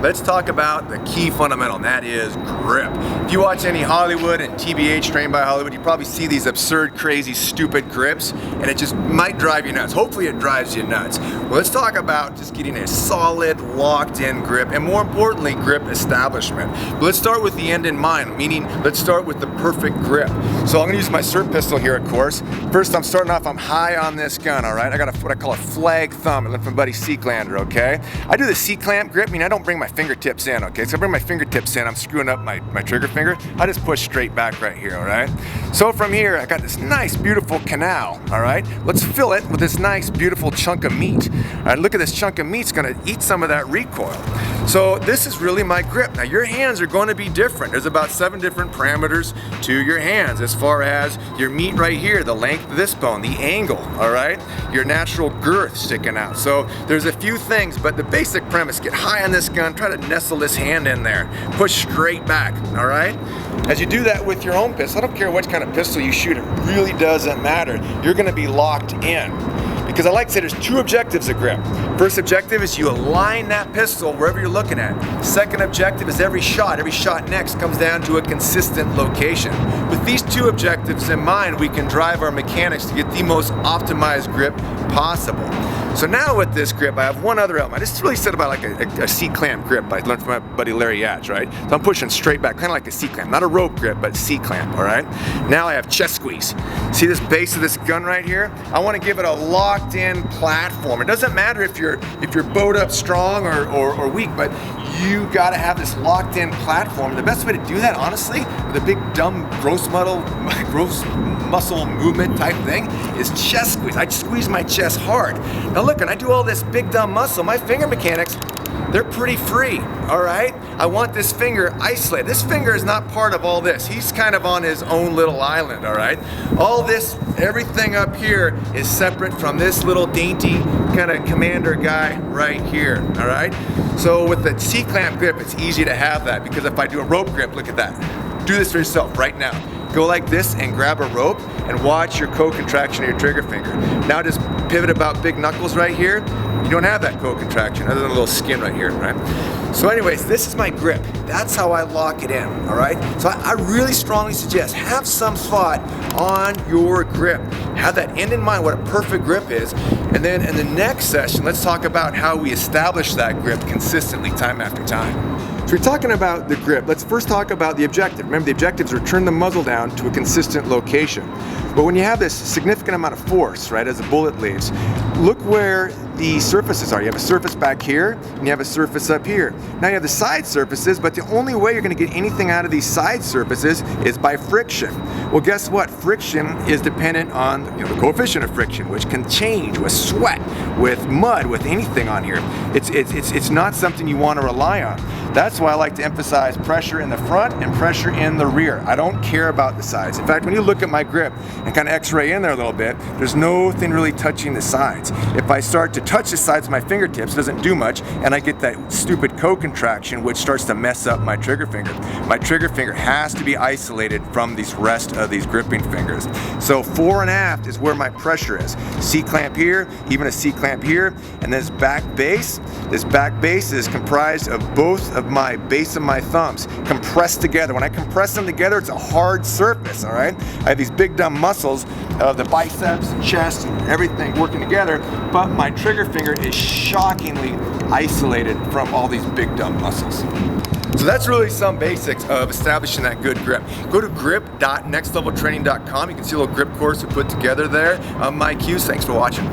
Let's talk about the key fundamental, and that is grip. If you watch any Hollywood and TBH, Trained by Hollywood, you probably see these absurd, crazy, stupid grips, and it just might drive you nuts. Hopefully it drives you nuts. Well, let's talk about just getting a solid, locked-in grip, and more importantly, grip establishment. But let's start with the end in mind, meaning let's start with the perfect grip. So I'm gonna use my SIRT pistol here, of course. First, I'm starting off, I'm high on this gun, all right? I got what I call a flag thumb. I learned from my buddy C-Clander, okay? I do the C-clamp grip, meaning I don't bring my fingertips in, okay? So I bring my fingertips in, I'm screwing up my trigger finger. I just push straight back right here, all right? So from here, I got this nice, beautiful canal, all right? Let's fill it with this nice, beautiful chunk of meat. All right, look at this chunk of meat, it's gonna eat some of that recoil. So this is really my grip. Now your hands are gonna be different. There's about 7 different parameters to your hands as far as your meat right here, the length of this bone, the angle, all right? Your natural girth sticking out. So there's a few things, but the basic premise, get high on this gun, try to nestle this hand in there, push straight back, all right? As you do that with your own pistol, I don't care what kind of pistol you shoot, it really doesn't matter. You're gonna be locked in. Because I like to say there's 2 objectives of grip. First objective is you align that pistol wherever you're looking at. Second objective is every shot next comes down to a consistent location. With these 2 objectives in mind, we can drive our mechanics to get the most optimized grip possible. So now with this grip, I have one other element. This is really said about like a C-clamp grip I learned from my buddy Larry Yatch, right? So I'm pushing straight back, kind of like a C-clamp. Not a rope grip, but C-clamp, all right? Now I have chest squeeze. See this base of this gun right here? I want to give it a locked-in platform. It doesn't matter if you're bowed up strong or weak, but you gotta have this locked-in platform. The best way to do that, honestly, with a big, dumb, gross muscle movement type thing, is chest squeeze. I squeeze my chest hard. Now look, when I do all this big, dumb muscle, my finger mechanics, they're pretty free, all right? I want this finger isolated. This finger is not part of all this. He's kind of on his own little island, all right? All this, everything up here is separate from this little dainty kind of commander guy right here, all right? So with the C-clamp grip, it's easy to have that, because if I do a rope grip, look at that. Do this for yourself right now. Go like this and grab a rope and watch your co-contraction of your trigger finger. Now just pivot about big knuckles right here. You don't have that co-contraction other than a little skin right here, right? So anyways, this is my grip. That's how I lock it in, all right? So I really strongly suggest have some thought on your grip. Have that end in mind, what a perfect grip is. And then in the next session, let's talk about how we establish that grip consistently time after time. So we're talking about the grip. Let's first talk about the objective. Remember, the objectives are turn the muzzle down to a consistent location. But when you have this significant amount of force, right, as the bullet leaves, look where the surfaces are. You have a surface back here, and you have a surface up here. Now you have the side surfaces, but the only way you're gonna get anything out of these side surfaces is by friction. Well, guess what? Friction is dependent on the coefficient of friction, which can change with sweat, with mud, with anything on here. It's not something you wanna rely on. That's why I like to emphasize pressure in the front and pressure in the rear. I don't care about the sides. In fact, when you look at my grip and kind of x-ray in there a little bit, there's nothing really touching the sides. If I start to touch the sides with my fingertips, it doesn't do much, and I get that stupid co-contraction, which starts to mess up my trigger finger. My trigger finger has to be isolated from these rest of these gripping fingers. So fore and aft is where my pressure is. C-clamp here, even a C-clamp here, and this back base. This back base is comprised of both of my base of my thumbs compressed together. When I compress them together, it's a hard surface, all right? I have these big dumb muscles of the biceps, chest, everything working together, but my trigger finger is shockingly isolated from all these big dumb muscles. So that's really some basics of establishing that good grip. Go to grip.nextleveltraining.com. You can see a little grip course we put together there. I'm Mike Hughes. Thanks for watching.